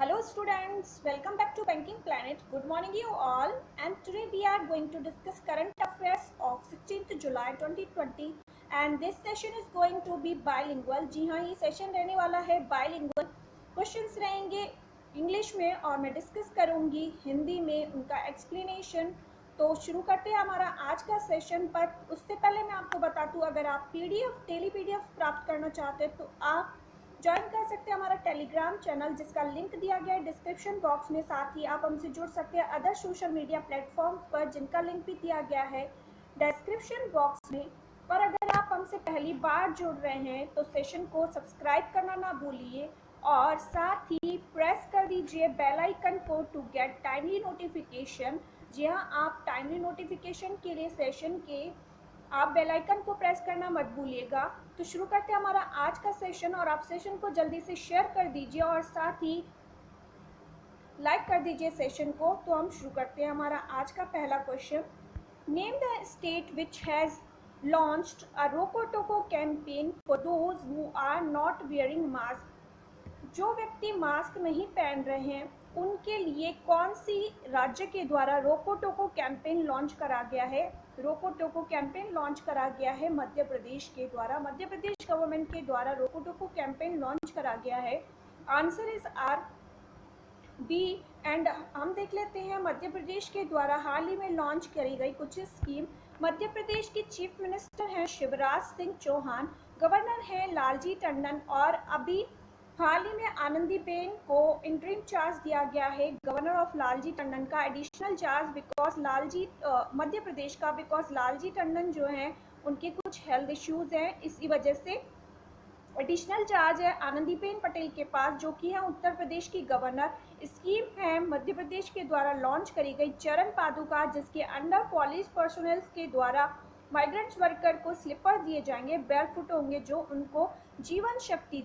Hello students, welcome back to Banking Planet. Good morning you all, and today we are going to discuss current affairs of 16th July 2020 and this session is going to be bilingual. जी हाँ, ये session रहने वाला है bilingual. Questions रहेंगे English में और मैं discuss करूंगी हिंदी में उनका एक्सप्लेनेशन. तो शुरू करते हैं हमारा आज का सेशन. पर उससे पहले मैं आपको बता दूं, अगर आप पीडीएफ डेली पीडीएफ प्राप्त करना चाहते हैं तो आप ज्वाइन कर सकते हैं हमारा टेलीग्राम चैनल, जिसका लिंक दिया गया है डिस्क्रिप्शन बॉक्स में. साथ ही आप हमसे जुड़ सकते हैं अदर सोशल मीडिया प्लेटफॉर्म्स पर, जिनका लिंक भी दिया गया है डिस्क्रिप्शन बॉक्स में. और अगर आप हमसे पहली बार जुड़ रहे हैं तो सेशन को सब्सक्राइब करना ना भूलिए और साथ ही प्रेस कर दीजिए बेल आइकन को टू गेट टाइमली नोटिफिकेशन. जी हाँ, आप टाइमली नोटिफिकेशन के लिए सेशन के आप बेल आइकन को प्रेस करना मत भूलिएगा. तो शुरू करते हैं हमारा आज का सेशन और आप सेशन को जल्दी से शेयर कर दीजिए और साथ ही लाइक कर दीजिए सेशन को. तो हम शुरू करते हैं हमारा आज का पहला question. Name the state which has launched a Roko Toko campaign for those who are not wearing mask. जो व्यक्ति मास्क नहीं पहन रहे हैं उनके लिए कौन सी राज्य के द्वारा रोको टोको कैंपेन लॉन्च करा गया है. रोको टोको कैंपेन लॉन्च करा गया है मध्य प्रदेश के द्वारा. मध्य प्रदेश गवर्नमेंट के द्वारा रोको टोको कैंपेन लॉन्च करा गया है. Answer is R B. And हम देख लेते हैं मध्य प्रदेश के द्वारा हाल ही में लॉन्च करी गई कुछ स्कीम. मध्य प्रदेश के चीफ मिनिस्टर हैं शिवराज सिंह चौहान, गवर्नर हैं लालजी टंडन और अभी हाल ही में आनंदीबेन को इंटरिम चार्ज दिया गया है गवर्नर ऑफ लालजी टंडन का additional charge because Lalji Madhya Pradesh का, बिकॉज लालजी टंडन जो हैं उनके कुछ हेल्थ इश्यूज हैं, इसी वजह से एडिशनल चार्ज है आनंदीबेन पटेल के पास, जो कि है उत्तर प्रदेश की गवर्नर. स्कीम है मध्य प्रदेश के द्वारा लॉन्च करी गई चरण पादुका, जिसके अंडर पुलिस पर्सनल के द्वारा माइग्रेंट्स वर्कर को स्लीपर दिए जाएंगे, बेयरफुट होंगे जो उनको जीवन शक्ति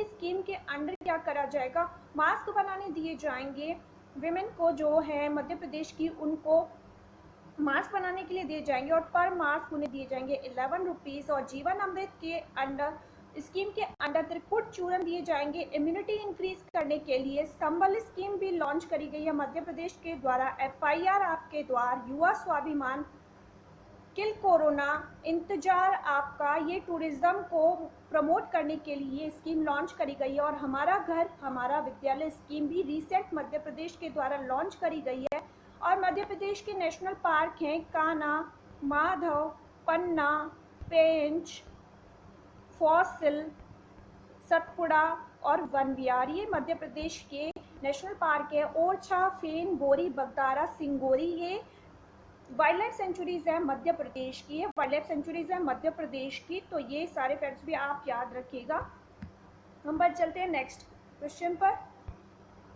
स्कीम के अंडर क्या करा जाएगा, मास्क बनाने दिए जाएंगे. विमेन को जो है मध्य प्रदेश की, उनको मास्क बनाने के लिए दिए जाएंगे और पर मास्क उन्हें दिए जाएंगे 11 रुपीज़. और जीवन अमृत के अंडर स्कीम के अंडर त्रिकुट चूर्ण दिए जाएंगे इम्यूनिटी इंक्रीज करने के लिए. संबल स्कीम भी लॉन्च करी गई है मध्य प्रदेश के द्वारा. FIR आपके द्वार, युवा स्वाभिमान, किल कोरोना, इंतजार आपका, ये टूरिज्म को प्रमोट करने के लिए स्कीम लॉन्च करी गई है. और हमारा घर हमारा विद्यालय स्कीम भी रिसेंट मध्य प्रदेश के द्वारा लॉन्च करी गई है. और मध्य प्रदेश के नेशनल पार्क हैं कान्हा, माधव, पन्ना, पेंच, फॉसिल, सतपुड़ा और वन विहार, ये मध्य प्रदेश के नेशनल पार्क है. ओरछा, फेन, बोरी, बगदारा, सिंगोरी, ये वाइल्ड लाइफ सेंचुरीज है मध्य प्रदेश की, वाइल्ड लाइफ सेंचुरीज है मध्य प्रदेश की. तो ये सारे फैक्ट्स भी आप याद रखिएगा. हम बढ़ चलते हैं नेक्स्ट क्वेश्चन पर.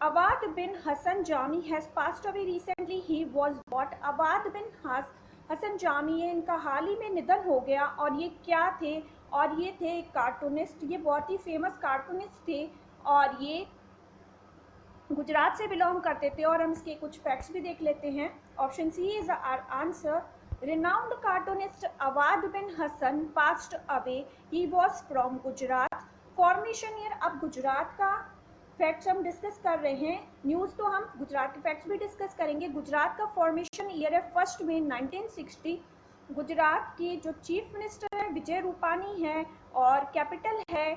Awad bin Hasan Jami has passed away recently. He was what? Awad bin Hasan Jami है, इनका हाल ही में निधन हो गया. और ये क्या थे? और ये थे कार्टूनिस्ट. ये बहुत ही फेमस कार्टूनिस्ट थे और ये गुजरात से बिलोंग करते थे. और हम इसके कुछ फैक्ट्स भी देख लेते हैं. Option C is our answer. Renowned cartoonist Awad bin Hasan passed away. He was from Gujarat. Formation year, अब गुजरात का फैक्ट्स हम डिस्कस कर रहे हैं. न्यूज़ तो हम गुजरात के फैक्ट्स भी डिस्कस करेंगे. गुजरात का फॉर्मेशन ईयर है 1 मई 1960. गुजरात की जो चीफ मिनिस्टर है विजय रूपानी है और कैपिटल है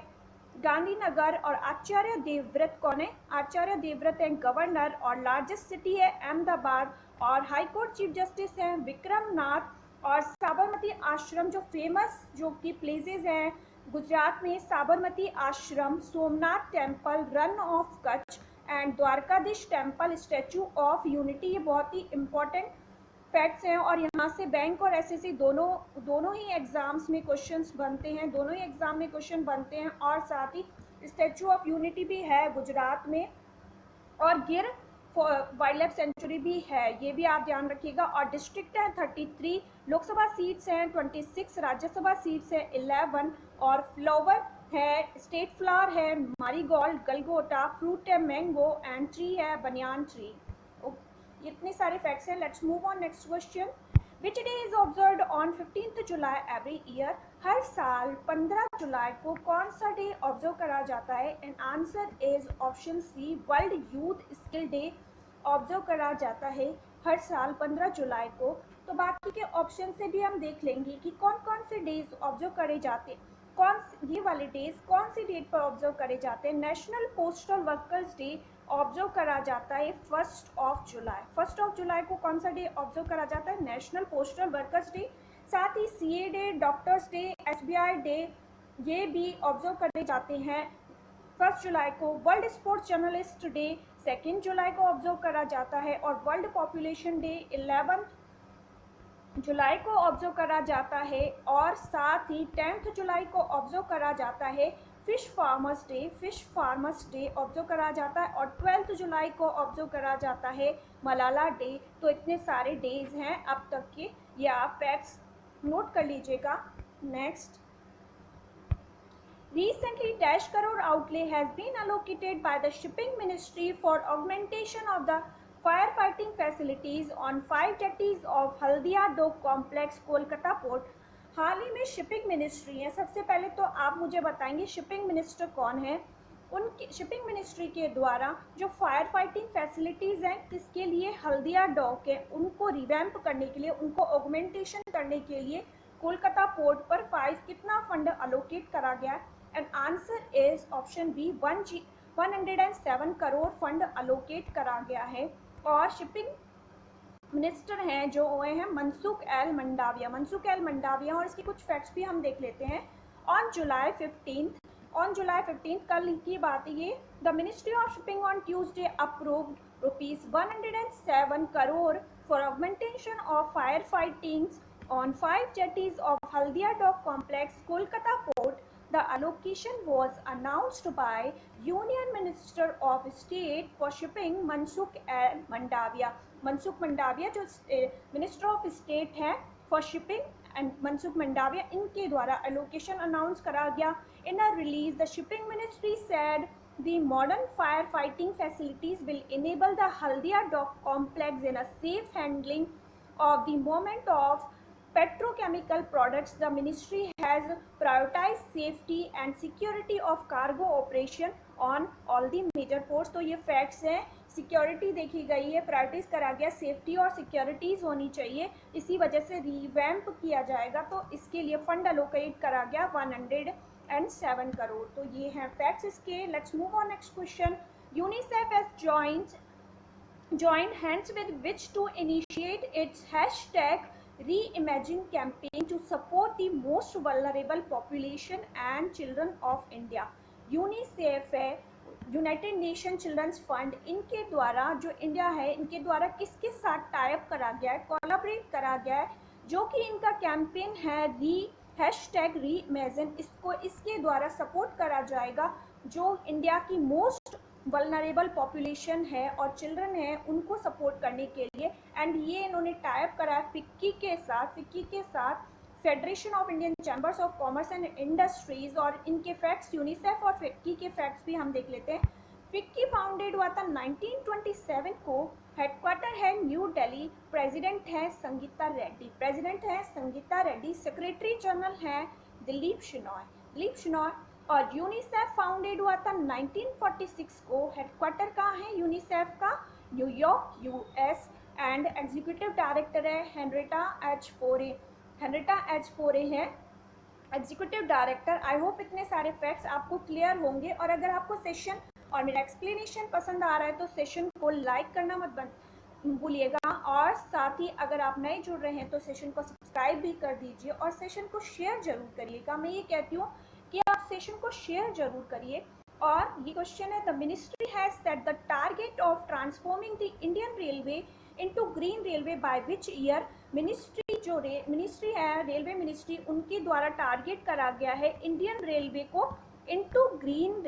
गांधीनगर. और आचार्य देवव्रत कौन है? आचार्य देवव्रत है गवर्नर. और लार्जेस्ट सिटी है अहमदाबाद. और हाई कोर्ट चीफ जस्टिस हैं विक्रम नाथ. और साबरमती आश्रम जो फेमस जो कि प्लेसेस हैं गुजरात में, साबरमती आश्रम, Somnath temple, run of Kutch and Dwarkadhish temple, statue of unity, ये बहुत ही इम्पोर्टेंट फैक्ट्स हैं. और यहाँ से बैंक और SSC दोनों ही एग्जाम्स में क्वेश्चंस बनते हैं, दोनों ही एग्जाम में क्वेश्चन बनते हैं. और साथ ही स्टैचू ऑफ यूनिटी भी है गुजरात में और गिर वाइल्ड लाइफ सेंचुरी भी है, ये भी आप ध्यान रखिएगा. और डिस्ट्रिक्ट है 33, लोकसभा सीट्स हैं 26, राज्यसभा सीट्स हैं 11. और फ्लावर है, स्टेट फ्लावर है मारीगोल्ड, गलगोटा, फ्रूट है मैंगो एंड ट्री है बनियान ट्री. इतने सारे फैक्ट्स हैं. Let's move on next question. Which day is observed on 15th July every year? हर साल 15 जुलाई को कौन सा डे ऑब्जर्व करा जाता है? And answer is option C, world youth skill day observe करा जाता है हर साल 15 जुलाई को। तो बाकी के ऑप्शन से भी हम देख लेंगे कि कौन कौन से डेज ऑब्जर्व करे जाते हैं, ये वाले डेज कौन सी डेट पर ऑब्जर्व करे जाते हैं। National postal workers day observe करा जाता है 1 जुलाई। 1 जुलाई को कौन सा डे ऑब्जर्व करा जाता है? National postal workers day. साथ ही CA day, doctors day, SBI day, ये भी ऑब्जर्व करे जाते हैं 1 जुलाई को। वर्ल्ड स्पोर्ट्स जर्नलिस्ट डे 2 जुलाई को ऑब्जर्व करा जाता है और वर्ल्ड पॉपुलेशन डे 11 जुलाई को ऑब्जर्व करा जाता है। और साथ ही 10 जुलाई को ऑब्जर्व करा जाता है फिश फार्मर्स डे ऑब्जर्व करा जाता है और 12 जुलाई को ऑब्जर्व करा जाता है मलाला डे। तो इतने सारे डेज हैं अब तक के, ये आप फैक्ट्स नोट कर लीजिएगा। Next, recently dash crore outlay has been allocated by the shipping ministry for augmentation of the firefighting facilities on 5 jetties of Haldia Dock complex, Kolkata port। हाल ही में शिपिंग मिनिस्ट्री है, सबसे पहले तो आप मुझे बताएंगे शिपिंग मिनिस्टर कौन है। उनकी शिपिंग मिनिस्ट्री के द्वारा जो फायर फाइटिंग फैसिलिटीज़ हैं, किसके लिए? हल्दिया डॉक है, उनको रिवैम्प करने के लिए, उनको ऑगमेंटेशन करने के लिए कोलकाता पोर्ट पर 5 कितना फंड अलोकेट करा गया? And answer is option B, 107 crore fund allocate करा गया है। और शिपिंग मिनिस्टर हैं जो हुए हैं मनसुख एल मंडाविया। और इसकी कुछ फैक्ट्स भी हम देख लेते हैं। ऑन जुलाई 15 कल की बात है ये, the ministry of shipping on Tuesday approved ₹107 crore for augmentation of fire fighting on 5 jetties of Haldia Dock Complex, Kolkata Port। The allocation was announced by Union Minister of State for Shipping Mansukh Mandaviya। Mansukh Mandaviya जो minister of state हैं for shipping and Mansukh Mandaviya, इनके द्वारा allocation announce करा गया। In a release the shipping ministry said the modern firefighting facilities will enable the Haldia Dock complex in a safe handling of the movement of petrochemical products। The ministry has prioritized safety and security of cargo operation on all the major ports। तो ये facts हैं, security देखी गई है, priorities करा गया, safety और securities होनी चाहिए, इसी वजह से रिवैम्प किया जाएगा। तो इसके लिए फंड अलोकेट करा गया 107 करोड़। तो ये हैं फैक्ट्स इसके। Let's move on next question. UNICEF has joined hands with which to initiate its hashtag Reimagine campaign to support the most vulnerable population and children of India। UNICEF है, United nation children's fund, इनके द्वारा जो India है, इनके द्वारा किसके साथ type करा गया है, कोलैबोरेट करा गया है, जो कि इनका कैंपेन है हैशटैग रीइमेजिन। इसके द्वारा सपोर्ट करा जाएगा जो इंडिया की मोस्ट वल्नरेबल पॉपुलेशन है और चिल्ड्रन है, उनको सपोर्ट करने के लिए। एंड ये इन्होंने टाइप करा है फिक्की के साथ federation of Indian chambers of commerce and industries. और इनके फैक्ट्स, यूनिसेफ और फिक्की के फैक्ट्स भी हम देख लेते हैं। फिक्की फाउंडेड हुआ था 1927 को, हेडक्वार्टर है न्यू दिल्ली, प्रेसिडेंट है संगीता रेड्डी, सेक्रेटरी जनरल है दिलीप शिनॉय। और यूनिसेफ फाउंडेड हुआ था 1946 को, हेडक्वार्टर कहाँ है यूनिसेफ का? New York US. And executive director है हेनरिटा एच फोरे हैं एग्जीक्यूटिव डायरेक्टर। आई होप इतने सारे फैक्ट्स आपको क्लियर होंगे। और अगर आपको सेशन और मेरा एक्सप्लेनेशन पसंद आ रहा है तो सेशन को लाइक करना मत भूलिएगा। और साथ ही अगर आप नए जुड़ रहे हैं तो सेशन को सब्सक्राइब भी कर दीजिए और सेशन को शेयर जरूर करिएगा। मैं ये कहती हूँ कि आप सेशन को शेयर जरूर करिए। और ये क्वेश्चन है, the ministry has set the target of transforming the Indian railway into green railway by which year. Ministry है, रेलवे मिनिस्ट्री, उनके द्वारा टारगेट करा गया है इंडियन रेलवे को इनटू ग्रीन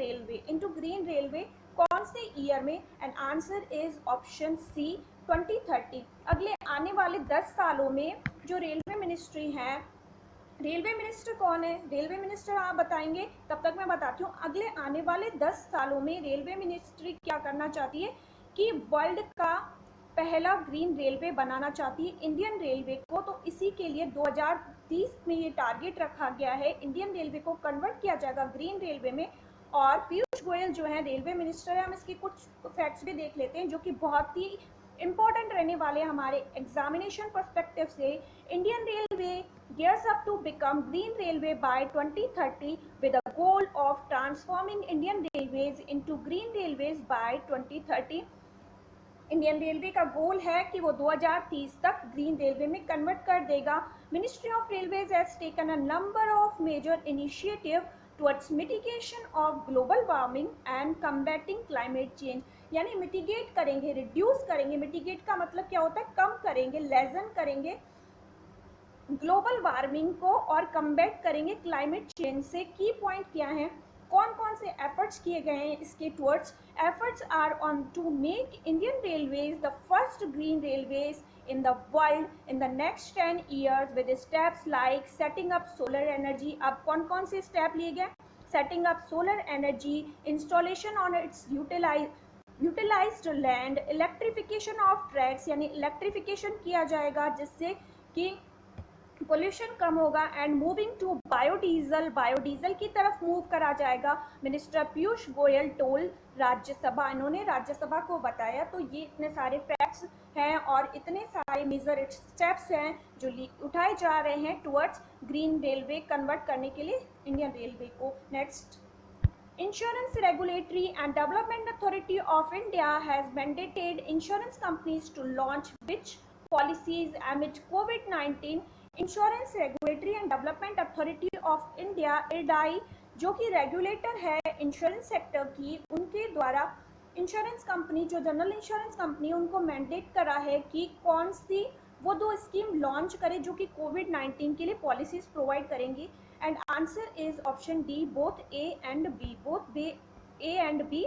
रेलवे कौन से ईयर में? And answer is option C, 2030। अगले आने वाले 10 सालों में जो रेलवे मिनिस्ट्री है, रेलवे मिनिस्टर कौन है? रेलवे मिनिस्टर आप बताएंगे, तब तक मैं बताती हूँ। अगले आने वाले 10 सालों में रेलवे मिनिस्ट्री क्या करना चाहती है कि वर्ल्ड का पहला ग्रीन रेलवे बनाना चाहती है इंडियन रेलवे को, तो इसी के लिए 2030 में ये टारगेट रखा गया है। इंडियन रेलवे को कन्वर्ट किया जाएगा ग्रीन रेलवे में। और पीयूष गोयल जो है रेलवे मिनिस्टर है, हम इसके कुछ फैक्ट्स भी देख लेते हैं जो कि बहुत ही इंपॉर्टेंट रहने वाले हमारे एग्जामिनेशन पर्सपेक्टिव से। Indian railway gears up to become green railway by 2030 with a goal of transforming Indian Railways into green railways by 2030। Indian railway का गोल है कि वो 2030 तक ग्रीन रेलवे में कन्वर्ट कर देगा। Ministry of railways has taken a number of major initiative towards mitigation of global warming and combating climate change. यानी mitigate करेंगे, रिड्यूस करेंगे। मिटिगेट का मतलब क्या होता है? कम करेंगे, लेसन करेंगे ग्लोबल वार्मिंग को और कम्बैट करेंगे क्लाइमेट चेंज से। की पॉइंट क्या है, कौन कौन से एफर्ट्स किए गए हैं इसके towards? Efforts are on to make Indian railways the first green railways in the world in the next 10 years with steps like setting up solar energy। अब कौन कौन से स्टेप लिए गए? setting up solar energy, installation on its utilized land, electrification of tracks यानी electrification किया जाएगा जिससे कि पोल्यूशन कम होगा। And moving to biodiesel, biodiesel की तरफ मूव करा जाएगा। मिनिस्टर पीयूष गोयल टोल राज्यसभा, इन्होंने राज्यसभा को बताया। तो ये इतने सारे फैक्ट्स हैं और इतने सारे मेजर स्टेप्स हैं जो उठाए जा रहे हैं टुवर्ड्स ग्रीन रेलवे कन्वर्ट करने के लिए इंडियन रेलवे को। Next, Insurance Regulatory and Development Authority of India has mandated insurance companies to launch which policies amid COVID-19। Insurance regulatory and development authority of India IRDAI जो कि regulator है insurance sector की, उनके द्वारा insurance company जो general insurance company उनको mandate करा है कि कौन सी वो 2 स्कीम लॉन्च करे जो कि कोविड-19 के लिए पॉलिसीज प्रोवाइड करेंगी। And answer is option D, both A and B, both A and B,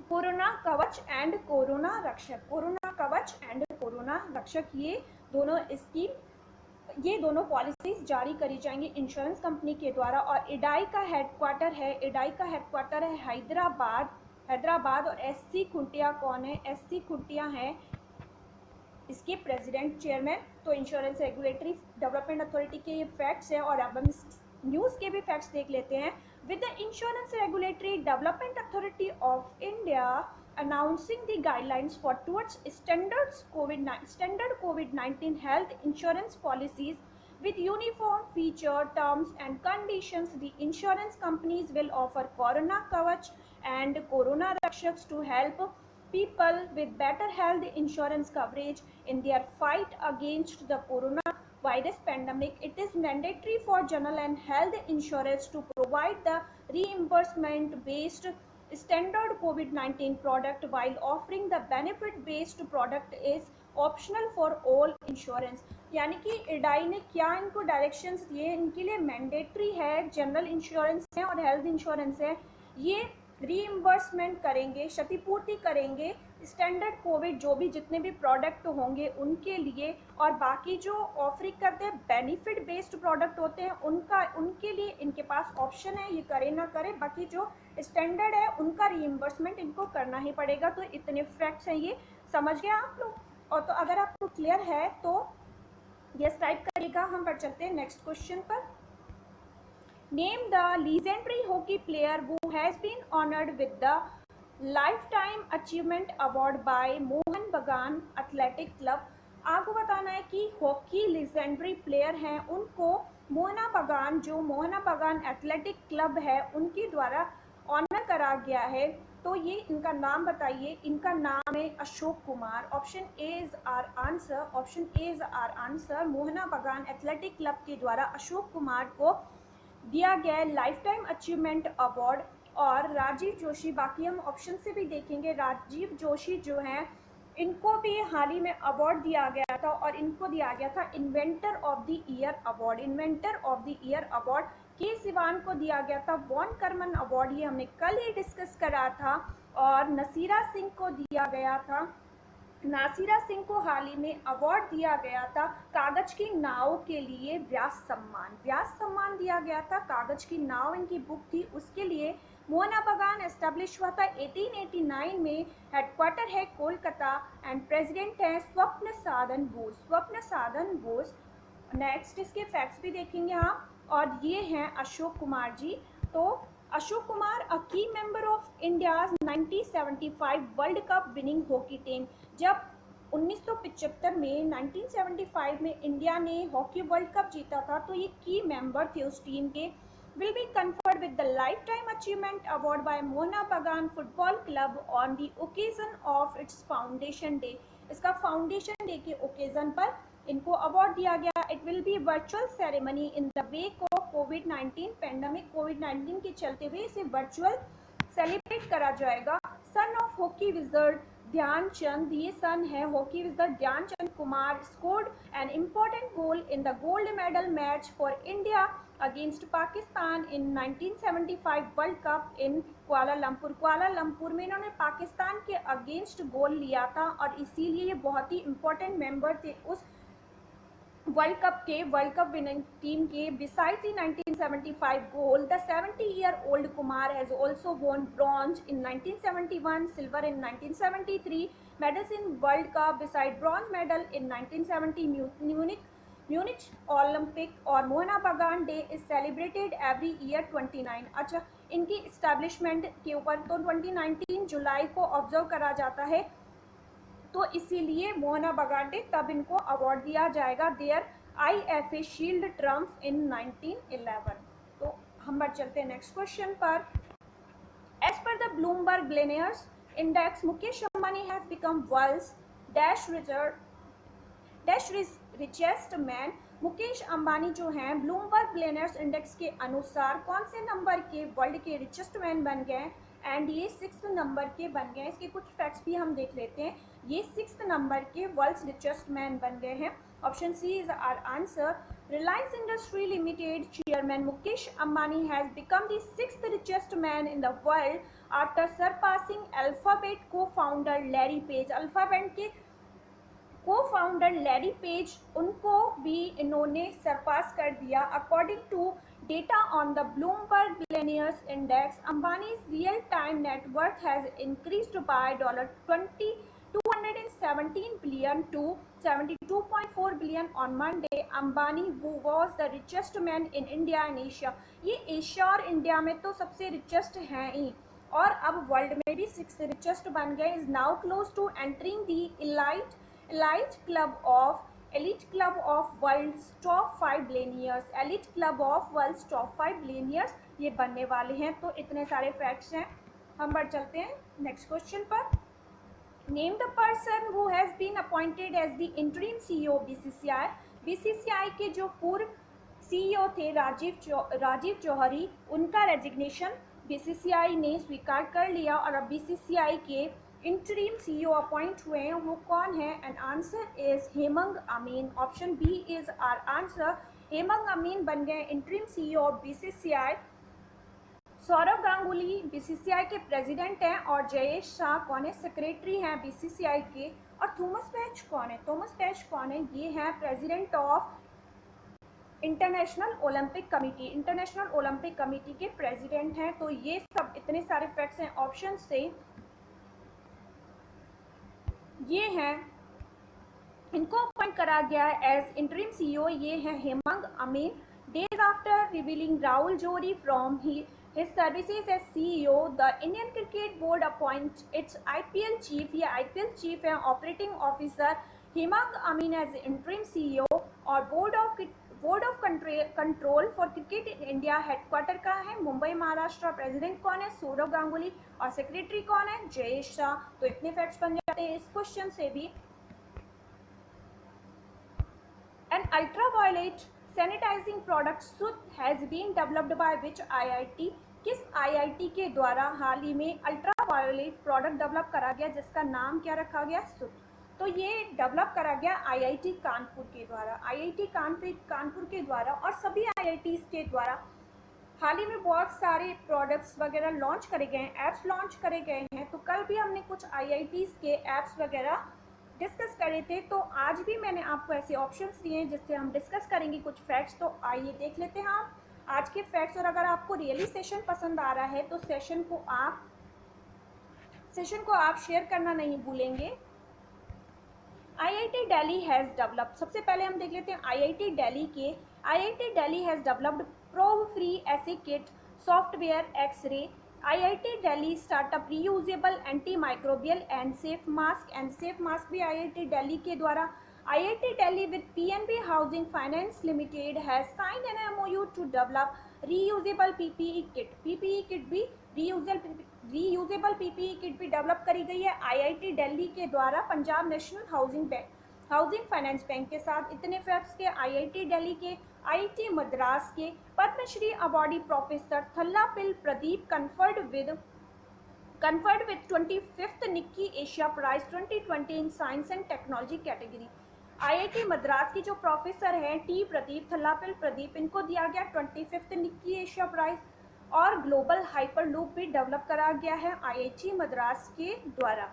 corona Kavach and corona Rakshak. Corona Kavach and corona Rakshak ये दोनों पॉलिसीज जारी करी जाएंगी इंश्योरेंस कंपनी के द्वारा। और IRDAI का हेडक्वार्टर है हैदराबाद। और SC खुंटिया कौन है? SC खुंटिया हैं इसके प्रेसिडेंट चेयरमैन। तो इंश्योरेंस रेगुलेटरी डेवलपमेंट अथॉरिटी के ये फैक्ट्स हैं और अब हम न्यूज़ के भी फैक्ट्स देख लेते हैं। With the insurance regulatory development authority of India announcing the guidelines for towards standard COVID-19 health insurance policies with uniform feature, terms and conditions, the insurance companies will offer Corona Kavach and Corona Rakshaks to help people with better health insurance coverage in their fight against the coronavirus pandemic. It is mandatory for general and health insurers to provide the reimbursement based standard COVID-19 product while offering the benefit based product is optional for all insurance। यानी कि IRDAI ने क्या इनको directions दिए, इनके लिए mandatory है, general insurance है और हेल्थ इंश्योरेंस है, ये रीइम्बर्समेंट करेंगे, क्षतिपूर्ति करेंगे स्टैंडर्ड कोविड जो भी जितने भी प्रोडक्ट होंगे उनके लिए। और बाकी जो ऑफरिंग करते हैं बेनिफिट बेस्ड प्रोडक्ट होते हैं उनके लिए इनके पास ऑप्शन है, ये करे ना करे, बाकी जो स्टैंडर्ड है उनका रीइम्बर्समेंट इनको करना ही पड़ेगा। तो इतने फैक्ट्स हैं, ये समझ गए आप लोग? और तो अगर आपको क्लियर है तो यस टाइप करिएगा। हम बढ़ चलते हैं नेक्स्ट क्वेश्चन पर। Name the legendary hockey player who has been honored with the Lifetime Achievement Award by Mohan बगान एथलेटिक क्लब। आपको बताना है कि हॉकी लेजेंडरी प्लेयर हैं उनको मोहना बगान एथलेटिक क्लब है उनके द्वारा ऑनर करा गया है। तो ये इनका नाम बताइए। इनका नाम है Ashok Kumar. Option A is our answer. Mohun Bagan athletic club के द्वारा अशोक कुमार को दिया गया लाइफ टाइम अचीवमेंट अवार्ड। और राजीव जोशी, बाकी हम ऑप्शन से भी देखेंगे, राजीव जोशी जो हैं इनको भी हाल ही में अवार्ड दिया गया था और इनको दिया गया था inventor of the year award. के सिवान को दिया गया था वॉन करमन अवार्ड, ये हमने कल ही डिस्कस करा था। और नसीरा सिंह को दिया गया था नासिरा सिंह को हाल ही में अवार्ड दिया गया था कागज की नाव के लिए। व्यास सम्मान दिया गया था। कागज की नाव इनकी बुक थी, उसके लिए। मोहना बागान एस्टेब्लिश हुआ था 1889 में। हेडक्वार्टर है कोलकाता एंड प्रेसिडेंट है स्वप्न साधन बोस। नेक्स्ट इसके फैक्ट्स भी देखेंगे आप। और ये हैं अशोक कुमार जी। तो अशोक कुमार अ की member of India's 1975 world cup winning hockey team. जब 1975 में 1975 में इंडिया ने हॉकी वर्ल्ड कप जीता था, तो ये की मेंबर थे उस टीम के। will be conferred with the Lifetime Achievement Award by Mohana Bagan Football Club on the occasion of its Foundation Day। इसका फाउंडेशन डे के ओकेजन पर इनको अवार्ड दिया गया। It will be virtual ceremony in the wake of कोविड-19 pandemic. कोविड-19 के चलते हुए इसे वर्चुअल सेलिब्रेट करा जाएगा। Son of hockey wizard Dhyan Chand, ये सन है hockey wizard Dhyan Chand Kumar, scored an important goal in the gold medal match for India against Pakistan इन 1975 वर्ल्ड कप इन कुआलालंपुर में इन्होंने पाकिस्तान के अगेंस्ट गोल लिया था और इसीलिए ये बहुत ही इम्पोर्टेंट मेंबर थे उस वर्ल्ड कप विनिंग टीम के। Beside the 1975 goal, the 70-year-old Kumar has also won bronze in 1971, silver in 1973 medals in World Cup beside bronze medal in 1970 Munich Olympic. और मोहना बागान day is celebrated every year 29। अच्छा, इनकी establishment के ऊपर तो 29 जुलाई को observe करा जाता है, तो इसीलिए मोहना बागान डे तब इनको अवार्ड दिया जाएगा। Their IFA shield triumph in 1911। तो हम बढ़ चलते हैं नेक्स्ट क्वेश्चन पर। As per the Bloomberg billionaires index, Mukesh Ambani has become world's dash richest man. Mukesh Ambani जो हैं ब्लूमबर्ग बिलियनियर्स इंडेक्स के अनुसार कौन से नंबर के वर्ल्ड के रिचेस्ट मैन बन गए? एंड ये 6th नंबर के बन गए। इसके कुछ फैक्ट्स भी हम देख लेते हैं। ये 6th नंबर के वर्ल्ड्स रिचेस्ट मैन बन गए हैं। Option C is our answer. Reliance industry limited chairman Mukesh Ambani has become the 6th richest man in the world after surpassing Alphabet को फाउंडर लैरी पेज। अल्फाबेट के को फाउंडर लैरी पेज, उनको भी इन्होंने surpass कर दिया। According to data on the Bloomberg billionaires index, Ambani's real time net worth has increased by $217 billion to $72.4 billion on Monday. Ambani was the richest man in India and Asia। ये Asia और India में तो सबसे richest हैं ही, और अब world में भी 6th richest बन गए। Is now close to entering the elite club of world's top 5 billionaires। elite club of world's top 5 billionaires ये बनने वाले हैं। तो इतने सारे फैक्ट्स हैं। हम बढ़ चलते हैं नेक्स्ट क्वेश्चन पर। Name the person who has been appointed as the interim CEO BCCI। BCCI के जो पूर्व CEO थे राजीव जौहरी, उनका रेजिग्नेशन BCCI ने स्वीकार कर लिया और अब BCCI के इंटरिम CEO अपॉइंट हुए हैं। वो कौन है? And answer is Hemang Amin. Option B is our answer. Hemang Amin बन गए interim CEO of BCCI। Saurabh Ganguly BCCI के प्रेसिडेंट हैं और जयेश शाह कौन है? सेक्रेटरी हैं BCCI के। और थॉमस बैच कौन है? थॉमस बैच कौन है? ये हैं president of international Olympic committee. International Olympic committee के प्रेसिडेंट हैं। तो ये सब इतने सारे फैक्ट्स हैं ऑप्शन से। ये हैं, इनको अपॉइंट करा गया एज इंटरिम CEO। ये है हेमंग अमीन। डेज आफ्टर रिवीलिंग राहुल जोरी from his services as CEO, the Indian Cricket Board appoints its IPL chief। ये IPL chief है ऑपरेटिंग ऑफिसर हेमंग अमीन एज इंटरिम CEO। और board of control for cricket in India headquarter का है Mumbai Maharashtra. President कौन है? सौरभ गांगुली। और secretary कौन है? जयेश शाह। तो इतने फैक्ट्स बन जाते हैं इस क्वेश्चन से भी। An ultraviolet sanitizing product Sut has been developed by which IIT? किस IIT के द्वारा हाल ही में अल्ट्रावायोलेट प्रोडक्ट डेवलप करा गया जिसका नाम क्या रखा गया? सुत। तो ये डेवलप करा गया IIT कानपुर के द्वारा। IIT कानपुर के द्वारा और सभी IITs के द्वारा हाल ही में बहुत सारे प्रोडक्ट्स वगैरह लॉन्च करे गए हैं, ऐप्स लॉन्च करे गए हैं। तो कल भी हमने कुछ IITs के ऐप्स वगैरह डिस्कस कर रहे थे, तो आज भी मैंने आपको ऐसे ऑप्शंस दिए हैं जिससे हम डिस्कस करेंगे कुछ फैक्ट्स। तो आइए देख लेते हैं हम आज के फैक्ट्स। और अगर आपको रियली सेशन पसंद आ रहा है तो सेशन को आप शेयर करना नहीं भूलेंगे। IIT दिल्ली हैज़ डेवलप्ड, सबसे पहले हम देख लेते हैं IIT Delhi has developed probe free assay kit software x ray. IIT Delhi startup reusable anti microbial and safe mask भी IIT दिल्ली के द्वारा। IIT Delhi with PNB housing finance limited has signed an MOU to develop reusable PPE kit भी reusable PPE kit भी develop करी गई है IIT Delhi के द्वारा Punjab national housing finance bank के साथ। इतने फैक्ट्स के IIT दिल्ली के। IIT मद्रास के Padma Shri awardee professor Thalappil Pradeep conferred with 25th Nikkei Asia prize 2020 in science and technology category. IIT Madras की जो प्रोफेसर हैं थल्लापिल प्रदीप, इनको दिया गया 25th निक्की एशिया प्राइज। और ग्लोबल हाइपर लूप भी डेवलप करा गया है IIT मद्रास के द्वारा।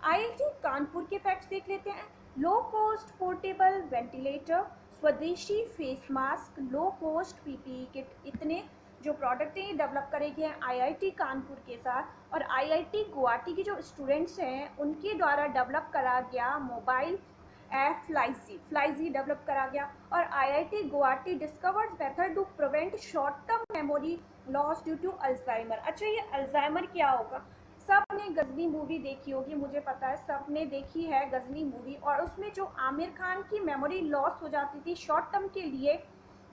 IIT कानपुर के फैक्ट्स देख लेते हैं। लो कॉस्ट पोर्टेबल वेंटिलेटर, स्वदेशी face mask, low cost PPE kit, इतने जो प्रोडक्ट हैं ये डेवलप करे गए हैं IIT कानपुर के साथ। और IIT गुवाहाटी की जो स्टूडेंट्स हैं उनके द्वारा डेवलप करा गया मोबाइल ऐप फ्लाईजी डेवलप करा गया। और IIT Guwahati discovered method to prevent short term memory loss due to Alzheimer. अच्छा, ये अल्जाइमर क्या होगा? सब ने गजनी मूवी देखी होगी, मुझे पता है सब ने देखी है गजनी मूवी, और उसमें जो आमिर खान की मेमोरी लॉस हो जाती थी शॉर्ट टर्म के लिए,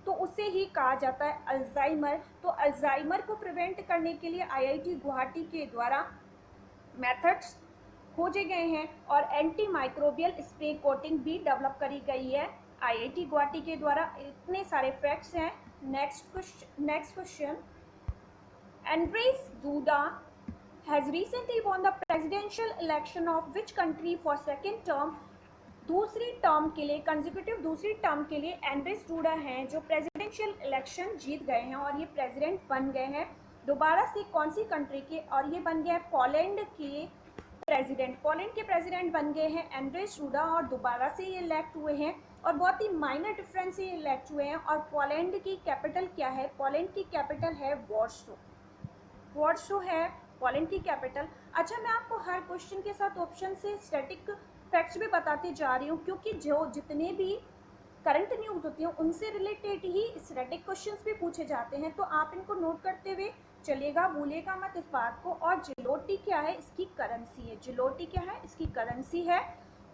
तो उसे ही कहा जाता है अल्जाइमर। तो अल्जाइमर को प्रिवेंट करने के लिए IIT गुवाहाटी के द्वारा मेथड्स खोजे गए हैं और एंटी माइक्रोबियल स्प्रे कोटिंग भी डेवलप करी गई है IIT गुवाहाटी के द्वारा। इतने सारे फैक्ट्स हैं। Next question, Andrzej Duda has recently won the presidential election of which country for second term? दूसरी टर्म के लिए, कंसेक्यूटिव दूसरी टर्म के लिए एंड्रेस डूडा हैं जो प्रेसिडेंशियल इलेक्शन जीत गए हैं और ये प्रेसिडेंट बन गए हैं दोबारा से। कौन सी कंट्री के? और ये बन गया है पोलैंड के प्रेसिडेंट बन गए हैं एंड्रेस डूडा, और दोबारा से ये इलेक्ट हुए हैं और बहुत ही माइनर डिफरेंस से ये इलेक्ट हुए हैं। और पोलैंड की कैपिटल क्या है? पोलैंड की कैपिटल है वॉर्सो है पोलैंड की कैपिटल। अच्छा, मैं आपको हर क्वेश्चन के साथ ऑप्शन से स्टैटिक फैक्ट्स भी बताते जा रही हूँ, क्योंकि जो जितने भी करंट न्यूज़ होती हैं उनसे रिलेटेड ही स्टैटिक क्वेश्चंस भी पूछे जाते हैं, तो आप इनको नोट करते हुए चलिएगा, भूलिएगा मत इस बात को। और जिलोटी क्या है? इसकी करेंसी है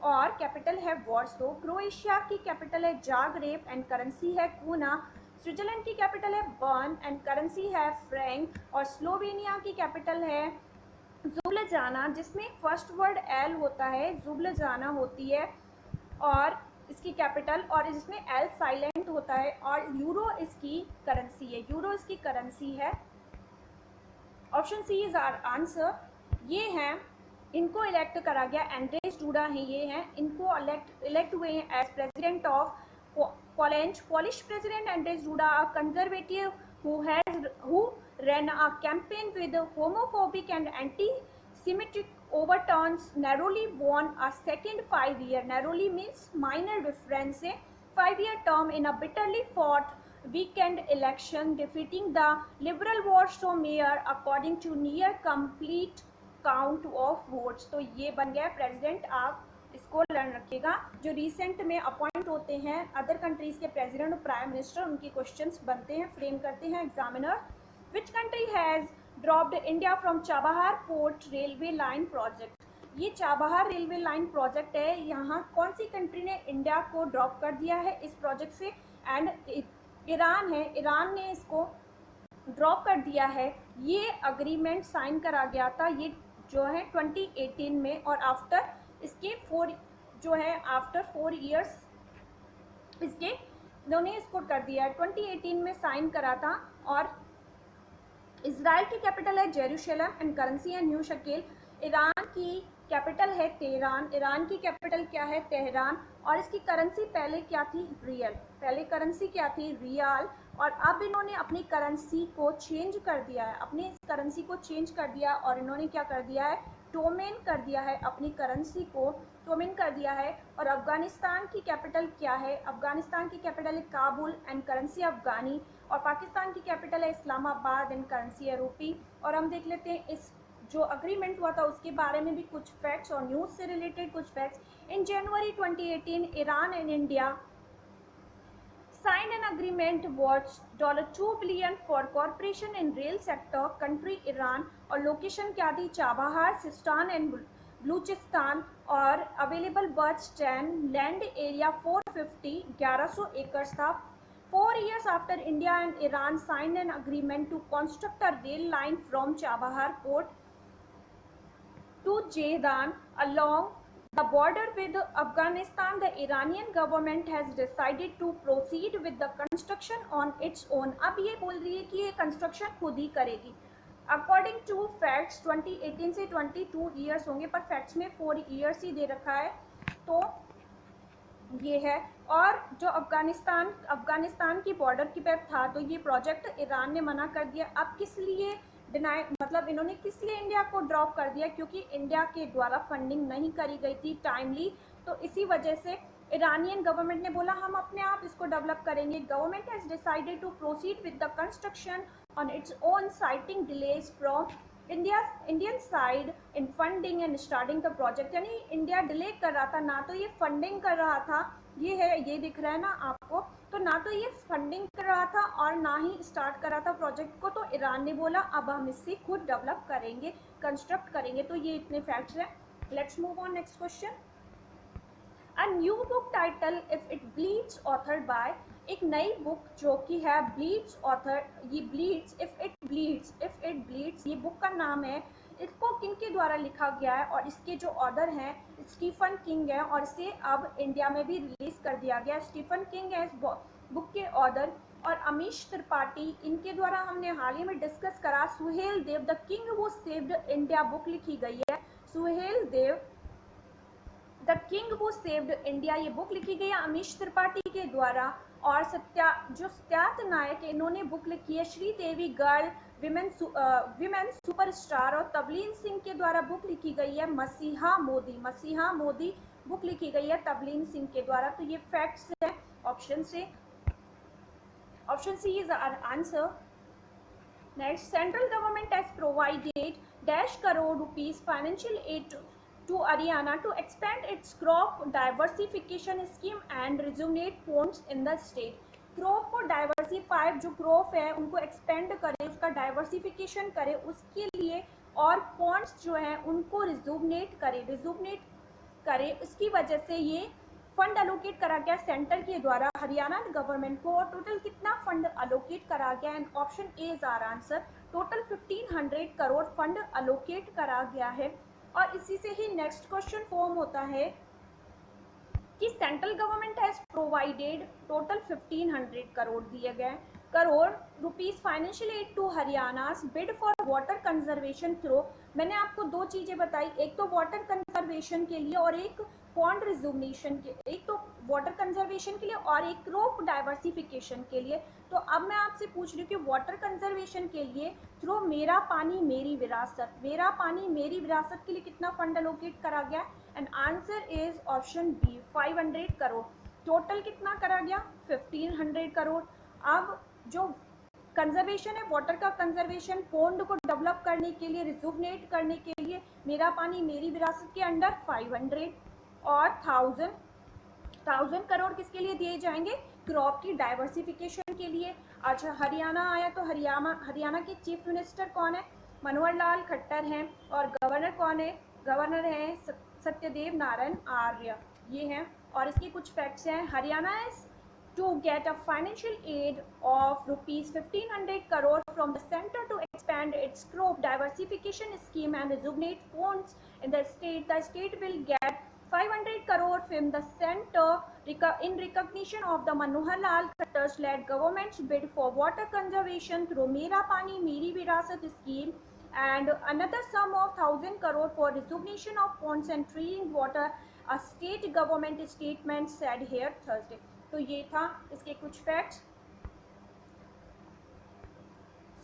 और कैपिटल है वॉर्सो। क्रोएशिया की कैपिटल है जाग्रेब एंड करेंसी है कूना। स्विट्जरलैंड की कैपिटल है बर्न एंड करेंसी है फ्रैंक। और स्लोवेनिया की कैपिटल है जुब्लजाना, जिसमें फर्स्ट वर्ड एल होता है, जुब्लजाना होती है और इसकी कैपिटल, और इसमें एल साइलेंट होता है। और यूरो इसकी करेंसी है। Option C is our answer. ये हैं, इनको इलेक्ट करा गया, एंड्रेस डूडा हैं, ये हैं, इनको इलेक्ट हुए हैं as president of Polish president Andrzej Duda, a conservative who ran a campaign with homophobic and anti-Semitic overtones, narrowly won a second 5-year, narrowly means minor difference, 5-year term in a bitterly fought weekend election, defeating the liberal Warsaw mayor according to near complete count of votes। तो ये बन गया president. आप इसको learn रखिएगा। जो recent में appoint होते हैं अदर कंट्रीज के प्रेसिडेंट और प्राइम मिनिस्टर, उनके क्वेश्चंस बनते हैं, फ्रेम करते हैं examiner. Which country has dropped India from Chabahar port railway line project? ये चाबहार रेलवे लाइन प्रोजेक्ट है, यहाँ कौन सी कंट्री ने इंडिया को ड्रॉप कर दिया है इस प्रोजेक्ट से? एंड ईरान है, ईरान ने इसको ड्रॉप कर दिया है। ये अग्रीमेंट साइन करा गया था, ये जो है 2018 में, और आफ्टर इसके आफ्टर 4 ईयर्स इसके इन्होंने इसको कर दिया है, 2018 में साइन करा था। और इजराइल की कैपिटल है जेरूशलेम एंड करेंसी है न्यू शकेल। ईरान की कैपिटल है तेहरान, ईरान की कैपिटल क्या है? तेहरान। और इसकी करेंसी पहले क्या थी? रियल। पहले करेंसी क्या थी? रियाल। और अब इन्होंने अपनी करेंसी को चेंज कर दिया है, और इन्होंने क्या कर दिया है? डोमेन कर दिया है, अपनी करेंसी को डोमेन कर दिया है। और अफगानिस्तान की कैपिटल क्या है? अफगानिस्तान की कैपिटल है काबुल एंड करेंसी अफगानी। और पाकिस्तान की कैपिटल है इस्लामाबाद एंड करेंसी है रूपी। और हम देख लेते हैं इस जो अग्रीमेंट हुआ था उसके बारे में भी कुछ फैक्ट्स और न्यूज़ से रिलेटेड कुछ facts. In January 2018 Iran and India signed an agreement worth $2 billion for cooperation in rail sector. Country Iran और लोकेशन क्या थी? Chabahar, Sistan and Balochistan. और अवेलेबल बर्थ 10, लैंड एरिया 450, 1100 एकड़ था। 4 years after India and Iran signed an agreement to construct a rail line from Chabahar port to Jehdan along the border with Afghanistan, the Iranian government has decided to proceed with the construction on its own. अब ये बोल रही है कि ये construction खुद ही करेगी। According to facts 2018 से 22 ईयर्स होंगे, पर फैक्ट्स में 4 ईयर्स ही दे रखा है, तो ये है। और जो अफगानिस्तान की बॉर्डर की पे था, तो ये प्रोजेक्ट ईरान ने मना कर दिया। अब किस लिए डिनाई, मतलब इन्होंने किस लिए इंडिया को ड्रॉप कर दिया? क्योंकि इंडिया के द्वारा फंडिंग नहीं करी गई थी टाइमली, तो इसी वजह से ईरानियन गवर्नमेंट ने बोला हम अपने आप इसको डेवलप करेंगे। Government has decided to proceed with the construction on its own, citing delays from Indian side in funding and starting the project. यानी इंडिया डिले कर रहा था, ना तो ये फंडिंग कर रहा था, ये है, ये दिख रहा है ना आपको, तो ना तो ये फंडिंग कर रहा था और ना ही स्टार्ट कर रहा था प्रोजेक्ट को। तो ईरान ने बोला अब हम इससे खुद डेवलप करेंगे, कंस्ट्रक्ट करेंगे। तो ये इतने फैक्ट्स हैं। Let's move on next question. A new book title if it bleeds authored bye, एक नई बुक जो कि है ब्लीड्स ऑथर, ये ब्लीड्स इफ इट ब्लीड्स, ये बुक का नाम है। इसको किन के द्वारा लिखा गया है? और इसके जो ऑथर हैं स्टीफन किंग है, और इसे अब इंडिया में भी रिलीज कर दिया गया। स्टीफन किंग है इस बुक के ऑथर। और अमीश त्रिपाठी, इनके द्वारा हमने हाल ही में डिस्कस करा। Suhel Dev, the king who saved India book लिखी गई है। Suhel Dev, the king who saved India, ये बुक लिखी गई है अमीश त्रिपाठी के द्वारा। और सत्यार्थ नायक, इन्होंने बुक लिखी है श्रीदेवी गर्ल विमेन सुपरस्टार। और तबलीन सिंह के द्वारा बुक लिखी गई है मसीहा मोदी बुक लिखी गई है तबलीन सिंह के द्वारा। तो ये फैक्ट्स है ऑप्शन से, option C is our answer. Next, central government has provided dash crore rupees financial aid to Haryana to expand its crop diversification scheme and rejuvenate ponds in the state. Crop को diversify, जो crop है उनको expand करे, उसका diversification करे, उसके लिए और पॉन्ड्स जो हैं उनको रिजुवनेट करे। उसकी वजह से ये फंड अलोकेट करा गया सेंटर के द्वारा हरियाणा गवर्नमेंट को। और टोटल कितना फंड अलोकेट करा गया? And option A is our answer. Total 1500 crore fund allocate करा गया है। और इसी से ही नेक्स्ट क्वेश्चन फॉर्म होता है कि central government has provided total 1500 crore दिए गए crore rupees financial aid to Haryana's bid for water conservation through. मैंने आपको दो चीज़ें बताई, एक तो वाटर कंजर्वेशन के लिए और एक पॉन्ड रिजुवनेशन के, एक तो वाटर कंजर्वेशन के लिए और एक क्रॉप डाइवर्सिफिकेशन के लिए। तो अब मैं आपसे पूछ रही हूँ कि वाटर कंजर्वेशन के लिए थ्रू मेरा पानी मेरी विरासत के लिए कितना फंड अलोकेट करा गया? And answer is option B 500 crore. टोटल कितना करा गया? 1500 करोड़। अब जो कंजर्वेशन है, वाटर का कंजर्वेशन, पॉन्ड को डेवलप करने के लिए, रिजुवनेट करने के लिए मेरा पानी मेरी विरासत के अंडर 500 और 1000 करोड़ किसके लिए दिए जाएंगे? क्रॉप की डाइवर्सिफिकेशन के लिए। अच्छा, हरियाणा आया तो हरियाणा के चीफ मिनिस्टर कौन है? मनोहर लाल खट्टर हैं। और गवर्नर कौन है? गवर्नर हैं सत्यदेव नारायण आर्य, ये हैं। और इसके कुछ फैक्ट्स हैं। Haryana is to get a financial aid of rupees 1500 crore from the center to expand its crop diversification scheme and rejuvenate ponds in the state. The state will get 500 crore from the center in recognition of the Manohar Lal Khattar's led government's bid for water conservation through Mera Pani Meri Virasat scheme, and another sum of 1000 crore for rejuvenation of ponds and treating water, a state government statement said here Thursday. तो ये था इसके कुछ facts.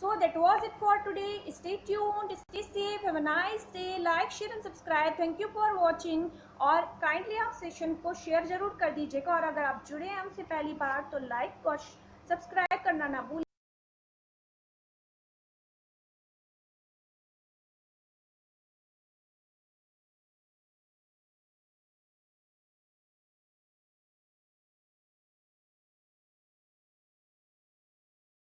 So that was it for today. Stay tuned, stay safe, have a nice day. Like, share and subscribe. Thank you for watching. और kindly आप session को share जरूर कर दीजिएगा, और अगर आप जुड़े हैं हमसे पहली बार तो लाइक और सब्सक्राइब करना ना भूलिए।